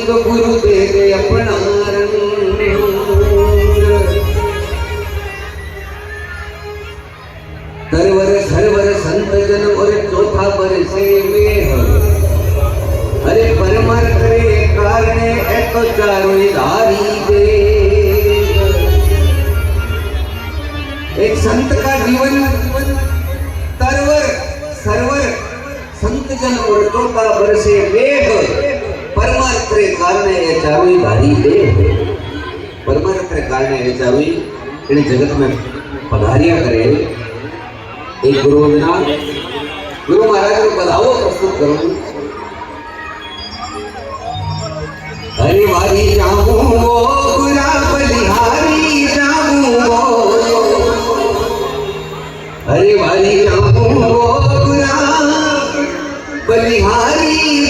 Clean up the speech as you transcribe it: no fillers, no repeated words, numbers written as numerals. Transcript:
संग गुरु दे दे अपना रंग। तरवर सरवर संत जन और चौथा बरसे मेह। अरे परमार्थ रे कारणे एक चारों धारी दे। एक संत का जीवन तरवर सरवर संत जन और चौथा बरसे मेघ। परमार्थ रे कारणे ये चारों धारी दे। परमार्थ रे कारणे ये चारों इन जगत में पधारिया करे। एक गुरु वंदना गुरु महाराज को बधाओ प्रस्तुत करूं। हरे वारी जाऊं वो गुरा बलिहारी जाऊं वो। हरे वारी जाऊं वो गुरा बलिहारी